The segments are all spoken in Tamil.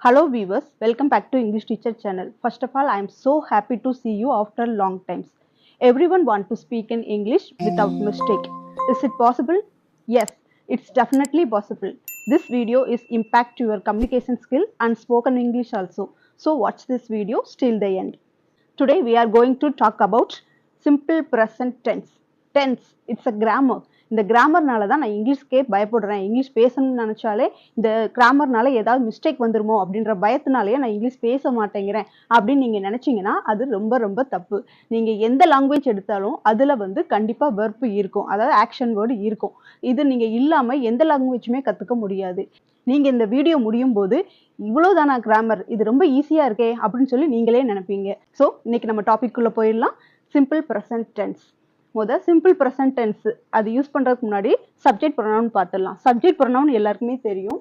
Hello viewers, welcome back to English Teacher channel. First of all, I am so happy to see you after long times. Everyone want to speak in English without mistake. Is it possible? Yes, it's definitely possible. This video is impact your communication skill and spoken English also. So watch this video till the end. Today we are going to talk about simple present tense. Tense, it's a grammar. இந்த கிராமர்னால தான் நான் இங்கிலீஷ்க்கே பயப்படுறேன். இங்கிலீஷ் பேசணும்னு நினைச்சாலே இந்த கிராமர்னால ஏதாவது மிஸ்டேக் வந்துருமோ அப்படின்ற பயத்தினாலேயே நான் இங்கிலீஷ் பேச மாட்டேங்கிறேன் அப்படின்னு நீங்க நினைச்சீங்கன்னா அது ரொம்ப ரொம்ப தப்பு. நீங்க எந்த லாங்குவேஜ் எடுத்தாலும் அதுல கண்டிப்பா வெர்ப் இருக்கும், அதாவது ஆக்ஷன் வேர்டு இருக்கும். இது நீங்க இல்லாம எந்த லாங்குவேஜுமே கத்துக்க முடியாது. நீங்க இந்த வீடியோ முடியும் போது இவ்வளவுதானா கிராமர், இது ரொம்ப ஈஸியா இருக்கே அப்படின்னு சொல்லி நீங்களே நினைப்பீங்க. ஸோ இன்னைக்கு நம்ம டாபிக் குள்ள போயிடலாம். Simple present tense. Simple present tense அது யூஸ் பண்றதுக்கு முன்னாடி சப்ஜெக்ட் ப்ரொனவுன் பார்த்துடலாம். சப்ஜெக்ட் ப்ரொனவுன் எல்லாருக்குமே தெரியும்.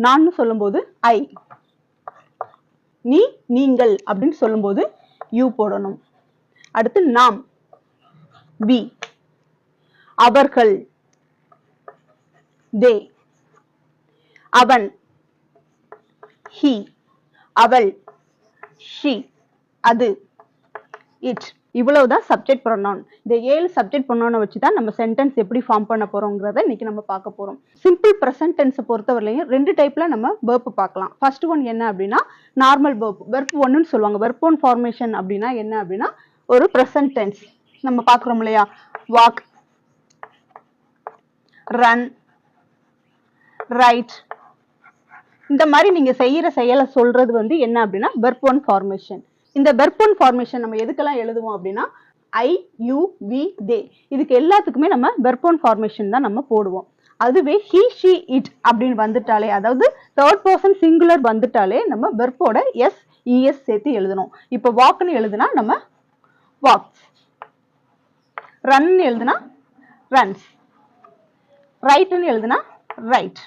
நான் சொல்லும்போது ஐ, நீங்கள் அப்படின்னு சொல்லும்போது யூ போடணும். அடுத்து நாம், வி, அவர்கள், தே, அவன், ஹி, அவள், ஷி, அது, இட். இவ்வளவுதான் சப்ஜெக்ட் ப்ரொனவுன். இந்த 7 சப்ஜெக்ட் ப்ரொனவுனை வச்சு தான் நம்ம சென்டென்ஸ் எப்படி ஃபார்ம் பண்ண போறோம்ங்கறத இன்னைக்கு நம்ம பார்க்க போறோம். சிம்பிள் ப்ரெசன்ட் டென்ஸை பொறுத்தவரையிலும் 2 டைப்ல நம்ம வெர்ப் பார்க்கலாம். ஃபர்ஸ்ட் ஒன் என்ன அப்படின்னா நார்மல் வெர்ப். வெர்ப் 1ன்னு சொல்லுவாங்க. வெர்ப் 1 ஃபார்மேஷன் அப்படின்னா என்ன அப்படின்னா ஒரு ப்ரெசன்ட் டென்ஸ் நம்ம பார்க்குறோம் இல்லையா? வாக், ரன், ரைட், இந்த மாதிரி நீங்க செய்யற செயலை சொல்றது என்ன அப்படின்னா வெர்ப் 1 ஃபார்மேஷன். இந்த வெர்ப் 1 ஃபார்மேஷன் நம்ம எதுக்கெல்லாம் எழுதுவோம் அப்படின்னா ஐ, யூ, வி, தே, இதுக்கு எல்லாத்துக்குமே நம்ம வெர்ப் 1 ஃபார்மேஷன் தான் நம்ம போடுவோம். அதுவே ஹி, ஷி, இட் அப்படின்னு வந்துட்டாலே, அதாவது தேர்ட் பர்சன் சிங்குலர் வந்துட்டாலே நம்ம வெர்ப்போட எஸ், இஎஸ் சேர்த்து எழுதணும். இப்போ வாக்னு எழுதுனா நம்ம வாக்ஸ், ரன் எழுதுனா ரன்ஸ், ரைட்னு எழுதுனா ரைட்.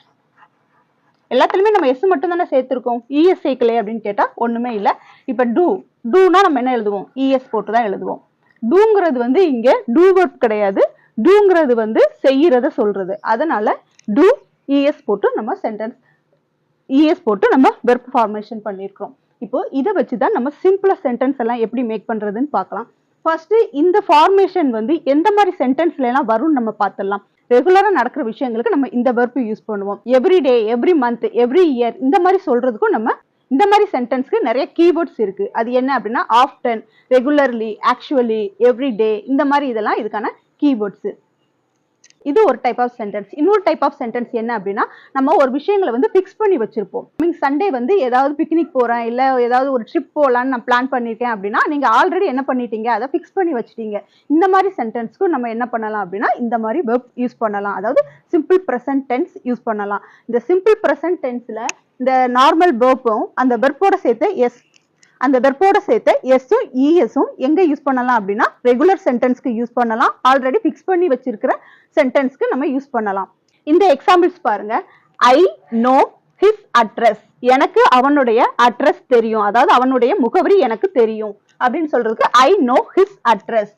எல்லாத்துலயுமே நம்ம எஸ் மட்டும் தானே சேர்த்திருக்கோம், இஎஸ் சேர்க்கலையே அப்படின்னு கேட்டா ஒண்ணுமே இல்லை. இப்ப டூனா நம்ம என்ன எழுதுவோம்? இஎஸ் போட்டு தான் எழுதுவோம். டூங்கிறது இங்க டூ வெர்ப் கிடையாது. டூங்கிறது செய்யறத சொல்றது. அதனால டூ இஎஸ் போட்டு நம்ம சென்டென்ஸ் இஎஸ் போட்டு நம்ம வெர்ப் ஃபார்மேஷன் பண்ணிருக்கோம். இப்போ இதை வச்சுதான் நம்ம சிம்பிளா சென்டென்ஸ் எல்லாம் எப்படி மேக் பண்றதுன்னு பார்க்கலாம். ஃபர்ஸ்ட் இந்த ஃபார்மேஷன் எந்த மாதிரி சென்டென்ஸ்ல எல்லாம் வரும்னு நம்ம பார்த்துடலாம். ரெகுலரா நடக்கிற விஷயங்களுக்கு நம்ம இந்த வெர்ப் யூஸ் பண்ணுவோம். Every day, every month, every year, இந்த மாதிரி சொல்றதுக்கும் நம்ம இந்த மாதிரி சென்டென்ஸ்க்கு நிறைய கீவேர்ட்ஸ் இருக்கு. அது என்ன அப்படின்னா often, regularly, actually, every day, இந்த மாதிரி இதெல்லாம் இதுக்கான கீவேர்ட்ஸ். இது ஒரு டைப் ஆஃப் சென்டென்ஸ். இன்னொரு டைப் ஆஃப் சென்டென்ஸ் என்ன அப்படின்னா நம்ம ஒரு விஷயங்களை ஃபிக்ஸ் பண்ணி வச்சிருப்போம். சண்டே ஏதாவது பிக்னிக் போறேன், இல்ல ஏதாவது ஒரு ட்ரிப் போகலான்னு நான் பிளான் பண்ணிருக்கேன் அப்படின்னா நீங்க ஆல்ரெடி என்ன பண்ணிட்டீங்க, அதை ஃபிக்ஸ் பண்ணி வச்சிட்டீங்க. இந்த மாதிரி சென்டென்ஸ்க்கு நம்ம என்ன பண்ணலாம் அப்படின்னா இந்த மாதிரி வெர்ப் யூஸ் பண்ணலாம். அதாவது சிம்பிள் ப்ரெசன்ட் டென்ஸ் யூஸ் பண்ணலாம். இந்த சிம்பிள் ப்ரெசன்ட் டென்ஸ்ல இந்த நார்மல் வெர்ப்பும் அந்த வெர்ப்போட சேர்த்து எஸ், அந்த வெர்ப்போட சேர்த்து எஸ்ஸும் இஎஸும் எங்க யூஸ் பண்ணலாம் அப்படின்னா ரெகுலர் சென்டென்ஸ்க்கு யூஸ் பண்ணலாம். ஆல்ரெடி ஃபிக்ஸ் பண்ணி வச்சிருக்கிற சென்டென்ஸ்க்கு நம்ம யூஸ் பண்ணலாம். இந்த எக்ஸாம்பிள்ஸ் பாருங்க. ஐ நோ ஹிஸ் அட்ரஸ், எனக்கு அவனுடைய அட்ரஸ் தெரியும், அதாவது அவனுடைய முகவரி எனக்கு தெரியும் அப்படின்னு சொல்றதுக்கு I know his address.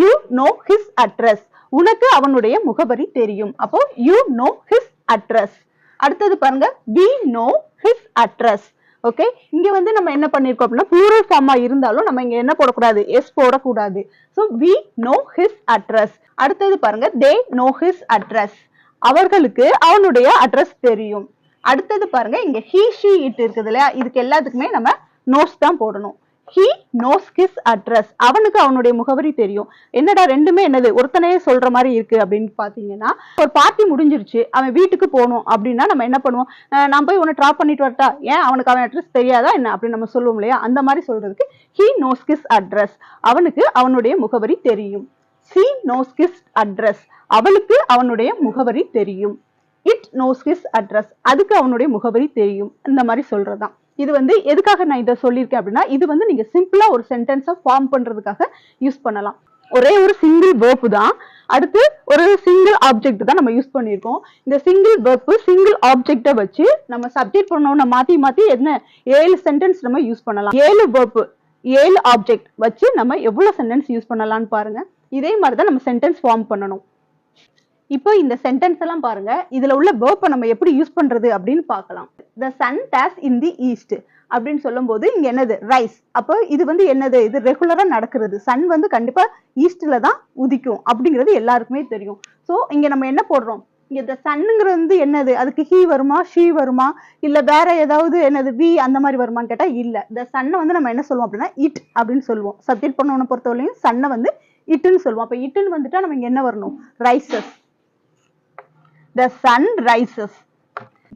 You know his address, உனக்கு அவனுடைய முகவரி தெரியும். அப்போ யூ நோ ஹிஸ் அட்ரஸ். அடுத்தது பாருங்க, we know his address. Okay, இங்க நம்ம என்ன பண்ணிருக்கோம் அப்படின்னா ப்ளூரல் ஃபார்மா இருந்தாலும் நம்ம இங்க என்ன போடக்கூடாது, எஸ் போடக்கூடாது. So we know his address. அடுத்தது பாருங்க, they know his address, அவர்களுக்கு அவனுடைய அட்ரஸ் தெரியும். அடுத்தது பாருங்க, இங்க he, she, it இருக்குது இல்லையா, இதுக்கு எல்லாத்துக்குமே நம்ம நோஸ் தான் போடணும். he knows his address, அவனுக்கு அவனுடைய முகவரி தெரியும். என்னடா ரெண்டுமே என்னது ஒருத்தனையே சொல்ற மாதிரி இருக்கு அப்படின்னு பாத்தீங்கன்னா, ஒரு பார்ட்டி முடிஞ்சிருச்சு, அவன் வீட்டுக்கு போகணும் அப்படின்னா நம்ம என்ன பண்ணுவோம், நான் போய் உன்னை ட்ராப் பண்ணிட்டு வரட்டா, ஏன் அவனுக்கு அவன் அட்ரஸ் தெரியாதா என்ன அப்படின்னு நம்ம சொல்லுவோம் இல்லையா. அந்த மாதிரி சொல்றதுக்கு he knows his address, அவனுக்கு அவனுடைய முகவரி தெரியும். she knows his address, அவளுக்கு அவனுடைய முகவரி தெரியும். it knows his address, அதுக்கு அவனுடைய முகவரி தெரியும். இந்த மாதிரி சொல்றதுதான். இது எதுக்காக நான் இதை சொல்லியிருக்கேன் அப்படின்னா இது நீங்க சிம்பிளா ஒரு சென்டென்ஸை ஃபார்ம் பண்றதுக்காக யூஸ் பண்ணலாம். ஒரே ஒரு சிங்கிள் வெர்ப் தான், அடுத்து ஒரு சிங்கிள் ஆப்ஜெக்ட் தான் நம்ம யூஸ் பண்ணியிருக்கோம். இந்த சிங்கிள் வெர்ப் சிங்கிள் ஆப்ஜெக்டை வச்சு நம்ம சப்ஜெக்ட் ப்ரொனவுனை மாத்தி மாத்தி என்ன 7 சென்டென்ஸ் நம்ம யூஸ் பண்ணலாம். 7 வெர்ப் 7 ஆப்ஜெக்ட் வச்சு நம்ம எவ்வளவு சென்டென்ஸ் யூஸ் பண்ணலாம்னு பாருங்க. இதே மாதிரி தான் நம்ம சென்டென்ஸ் ஃபார்ம் பண்ணணும். இப்போ இந்த சென்டென்ஸ் எல்லாம் பாருங்க, இதுல உள்ள verb நம்ம எப்படி யூஸ் பண்றது அப்படின்னு பார்க்கலாம். The sun tas in the east அப்படின்னு சொல்லும் போது இங்க என்னது ரைஸ். அப்போ இது வந்து என்னது, இது ரெகுலரா நடக்கிறது. சன் வந்து கண்டிப்பா ஈஸ்ட்ல தான் உதிக்கும் அப்படிங்கிறது எல்லாருக்குமே தெரியும். சோ இங்க நம்ம என்ன போடுறோம், இங்க இந்த சன்னுங்கிறது வந்து என்னது, அதுக்கு ஹீ வருமா ஷீ வருமா இல்ல வேற ஏதாவது என்னது வி அந்த மாதிரி வருமான்னு கேட்டா இல்ல. இந்த சன்னை வந்து நம்ம என்ன சொல்லுவோம் அப்படின்னா இட் அப்படின்னு சொல்லுவோம். சப்ஜெக்ட் பண்ணவனை பொறுத்தவரையும் சன்னை வந்து இட்டுன்னு சொல்லுவோம். அப்ப இட்டுன்னு வந்துட்டா நம்ம இங்க என்ன வரணும், rises. The sun rises.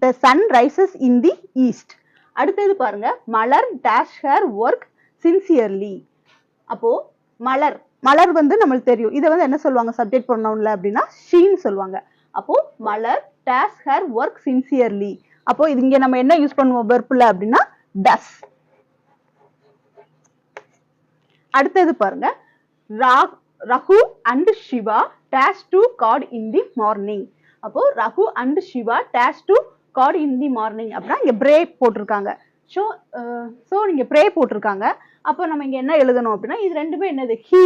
The sun rises in the east. அடுத்தது பாருங்க, மலர் dash her work sincerely. அப்போ மலர், மலர் வந்து நம்மளுக்கு தெரியும். இதை வந்து என்ன சொல்லுவாங்க சப்ஜெக்ட் ப்ரொனவுன்ல அப்படின்னா ஷீன்னு சொல்லுவாங்க. அப்போ மலர் dash her work sincerely. அப்போ இது இங்க நம்ம என்ன யூஸ் பண்ணுவோம் வெர்ப்ல அப்படின்னா does. அடுத்தது பாருங்க, Raghu and Siva dash to God in the morning. அப்போ Raghu and Siva dash to God in the morning அப்படின்னா இங்க பிரே போட்டிருக்காங்க. ஸோ நீங்க பிரே போட்டிருக்காங்க. அப்போ நம்ம இங்க என்ன எழுதணும் அப்படின்னா இது ரெண்டுமே என்னது ஹீ.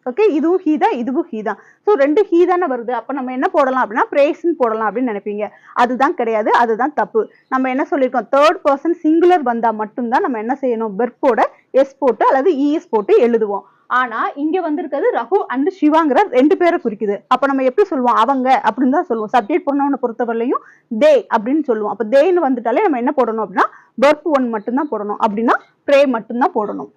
ஓகே, இதுவும் ஹீ தான், இதுவும் ஹீ தான். ஸோ ரெண்டு ஹீ தானே வருது. அப்போ நம்ம என்ன போடலாம் அப்படின்னா பிரேஸ்ன்னு போடலாம் அப்படின்னு நினைப்பீங்க. அதுதான் கிடையாது, அதுதான் தப்பு. நம்ம என்ன சொல்லியிருக்கோம், தேர்ட் பர்சன் சிங்குலர் வந்தா மட்டும்தான் நம்ம என்ன செய்யணும், வெர்போட எஸ் போட்டு அல்லது இஎஸ் போட்டு எழுதுவோம். ஆனா இங்க வந்திருக்கிறது ரகு அண்ட் சிவாங்கிற ரெண்டு பேரை குறிக்குது. அப்ப நம்ம எப்படி சொல்லுவோம், அவங்க அப்படின்னு தான் சொல்லுவோம். சப்ஜெக்ட் ப்ரொனவுனை பொறுத்தவரையிலையும் தே அப்படின்னு சொல்லுவோம். அப்ப தேன்னு வந்துட்டாலே நம்ம என்ன போடணும் அப்படின்னா verb 1 மட்டும்தான் போடணும். அப்படின்னா ப்ரே மட்டும்தான் போடணும்.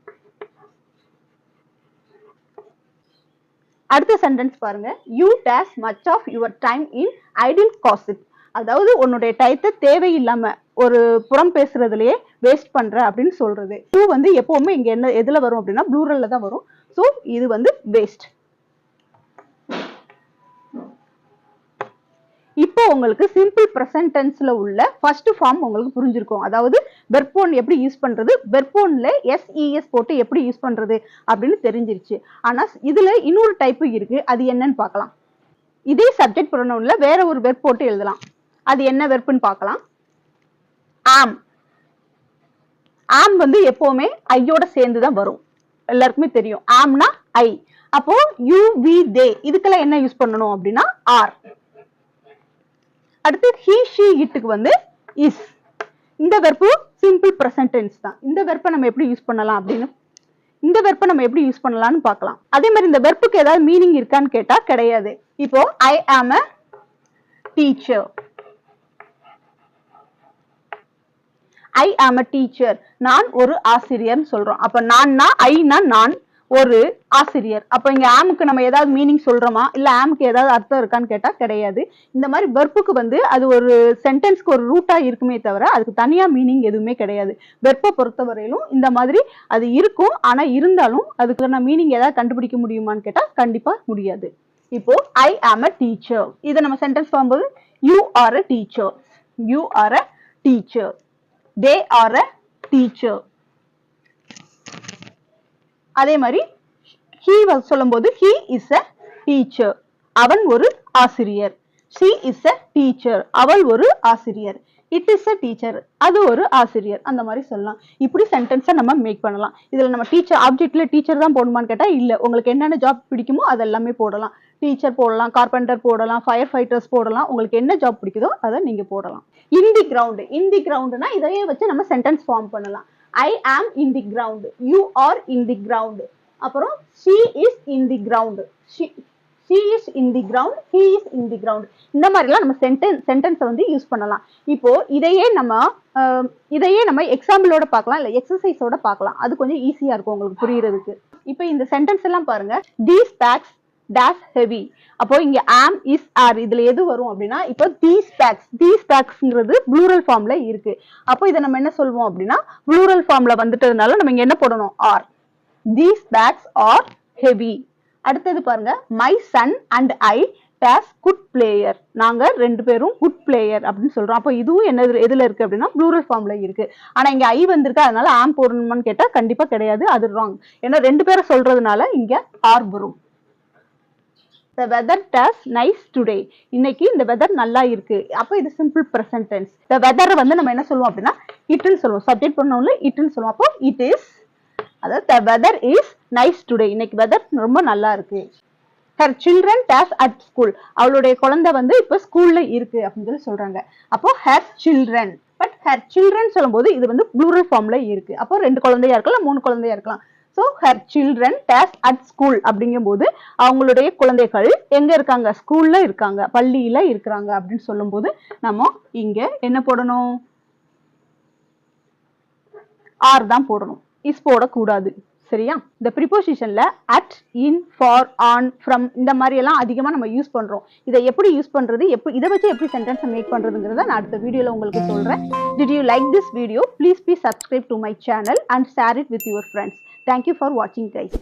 அடுத்த சென்டென்ஸ் பாருங்க, you dash much of your time in idle gossip. அதாவது உன்னுடைய டயத்தை தேவையில்லாம ஒரு புறம் பேசுறதுலயே வேஸ்ட் பண்ற அப்படின்னு சொல்றது. யூ வந்து எப்பவுமே இங்க என்ன எதுல வரும் அப்படின்னா ப்ளூரல்ல தான் வரும். சோ இது வந்து வேஸ்ட். இப்போ உங்களுக்கு சிம்பிள் பிரசன்ட் டென்ஸ்ல உள்ள ஃபர்ஸ்ட் ஃபார்ம் உங்களுக்கு புரிஞ்சிருக்கும். அதாவது வெர்ப் 1 எப்படி யூஸ் பண்றது, வெர்ப் 1ல எஸ்இஎஸ் போட்டு எப்படி யூஸ் பண்றது அப்படின்னு தெரிஞ்சிருச்சு. ஆனா இதுல இன்னொரு டைப் இருக்கு, அது என்னன்னு பார்க்கலாம். இதே சப்ஜெக்ட் ப்ரொனவுன்ல வேற ஒரு வெர்ப் போட்டு எழுதலாம். அது என்ன வெர்ப்னு பார்க்கலாம். ஆம். ஆம் வந்து எப்பவுமே ஐயோட சேர்ந்து தான் வரும், எல்லாருக்குமே தெரியும். ஆம்னா ஐ. அப்போ யூ வி தே இதுக்கெல்லாம் என்ன யூஸ் பண்ணணும் அப்படின்னா ஆர். அடுத்து ஹி ஷி இட்டுக்கு வந்து இஸ். இந்த வெர்பு சிம்பிள் பிரசன்ட் டென்ஸ் தான். இந்த வெர்பை நம்ம எப்படி யூஸ் பண்ணலாம் அப்படின்னு இந்த வெர்பை நம்ம எப்படி யூஸ் பண்ணலாம்னு பார்க்கலாம். அதே மாதிரி இந்த வெர்புக்கு ஏதாவது மீனிங் இருக்கான்னு கேட்டா கிடையாது. இப்போ ஐ ஆம் a டீச்சர். ஐ ஆம் a டீச்சர், நான் ஒரு ஆசிரியர் சொல்றோம். அப்ப நான்னா ஐனா நான் ஒரு ஆசிரியர். அப்ப இங்க ஆமுக்கு நம்ம ஏதாவது மீனிங் சொல்றோமா இல்ல ஆமுக்கு ஏதாவது அர்த்தம் இருக்கான்னு கேட்டா கிடையாது. இந்த மாதிரி வெர்புக்கு வந்து அது ஒரு சென்டென்ஸ்க்கு ஒரு ரூட்டா இருக்குமே தவிர அதுக்கு தனியா மீனிங் எதுவுமே கிடையாது. வெர்பை பொறுத்தவரையிலும் இந்த மாதிரி அது இருக்கும். ஆனா இருந்தாலும் அதுக்கு நான் மீனிங் ஏதாவது கண்டுபிடிக்க முடியுமான்னு கேட்டா கண்டிப்பா முடியாது. இப்போ ஐ ஆம் a டீச்சர், இதை நம்ம சென்டென்ஸ் பண்ணும்போது you are a teacher, you are a teacher, they are a teacher. அதே மாதிரி he சொல்லும்போது he is a teacher, அவன் ஒரு ஆசிரியர். she is a teacher, அவள் ஒரு ஆசிரியர். it is a teacher, அது ஒரு ஆசிரியர். அந்த மாதிரி சொல்லலாம். இப்படி சென்டென்ஸை நம்ம மேக் பண்ணலாம். இதுல நம்ம டீச்சர் ஆப்ஜெக்ட்ல டீச்சர் தான் போடணுமான்னு கேட்டா இல்ல, உங்களுக்கு என்னென்ன ஜாப் பிடிக்குமோ அதெல்லாமே போடலாம். டீச்சர் போடலாம், கார்பெண்டர் போடலாம், ஃபயர் ஃபைட்டர்ஸ் போடலாம். உங்களுக்கு என்ன ஜாப் பிடிக்குதோ அதை நீங்க போடலாம். இன் தி கிரவுண்ட், இன் தி கிரவுண்ட்னா இதையே வச்சு நம்ம சென்டென்ஸ் ஃபார்ம் பண்ணலாம். I am in the ground, you are in the ground. அப்புறம் she is in the ground, she is in the ground, he is in the ground. இந்த மாதிரிலாம் நம்ம சென்டென்ஸை வந்து யூஸ் பண்ணலாம். இப்போ இதையே நம்ம எக்ஸாம்பிளோட பார்க்கலாம், இல்ல எக்ஸசைஸோட பார்க்கலாம். அது கொஞ்சம் ஈஸியா இருக்கும் உங்களுக்கு புரியறதுக்கு. இப்போ இந்த சென்டென்ஸ் எல்லாம் பாருங்க, these bags dash heavy. அப்போ இங்க am is are இதுல எது வரும் அப்படின்னா இப்போ these bagsங்கிறது ப்ளூரல் ஃபார்ம்ல இருக்கு. அப்போ இதை நம்ம என்ன சொல்வோம் அப்படின்னா ப்ளூரல் ஃபார்ம்ல வந்துட்டதுனால நம்ம இங்க என்ன போடணும் are. These bags are heavy. அடுத்தது பாருங்க, my son and I dash good player. நாங்க ரெண்டு பேரும் குட் பிளேயர் அப்படின்னு சொல்றோம். அப்போ இதுவும் என்ன எதுல இருக்கு அப்படின்னா ப்ளூரல் ஃபார்ம்ல இருக்கு. ஆனா இங்க ஐ வந்திருக்கு, அதனால ஆம் போடணுமான்னு கேட்டா கண்டிப்பா கிடையாது, அது ராங். ஏன்னா ரெண்டு பேரை சொல்றதுனால இங்க ஆர் வரும். The weather dash nice today. இன்னைக்கு இந்த வெதர் நல்லா இருக்கு. அப்போ இது simple present tense. the weather வந்து நம்ம என்ன சொல்லுவோம் அப்படின்னா இட்னு சொல்லுவோம். சப்ஜெக்ட் ப்ரொனவுன்ல இட்னு சொல்லுவோம். அப்போ it is, அதாவது the weather is nice today. இன்னைக்கு வெதர் ரொம்ப நல்லா இருக்கு. Her children days at school. அவளுடைய குழந்தை வந்து இப்ப ஸ்கூல்ல இருக்கு அப்படின்னு சொல்லி சொல்றாங்க. அப்போ her children. But her children சொல்லும்போது இது வந்து ப்ளூரல் ஃபார்ம்ல இருக்கு. அப்போ 2 குழந்தையா இருக்கலாம், 3 குழந்தையா இருக்கலாம். So her children days at school அப்படிங்கும் போது அவங்களுடைய குழந்தைகள் எங்க இருக்காங்க? ஸ்கூல்ல இருக்காங்க, பள்ளியில இருக்கிறாங்க அப்படின்னு சொல்லும் போது நம்ம இங்க என்ன போடணும்? ஆர் தான் போடணும், இஸ் போடக்கூடாது. சரியா? இந்த ப்ரிபோசிஷன்ல at, in, for, on, from இந்த மாதிரி எல்லாம் அதிகமா நம்ம யூஸ் பண்றோம். இதை எப்படி யூஸ் பண்றது, இதை வச்சு எப்படி சென்டென்ஸ் மேக் பண்றதுங்கிறத நான் அடுத்த வீடியோல உங்களுக்கு சொல்றேன். Did you like this video? Please subscribe to my channel and share it with your friends. Thank you for watching, guys.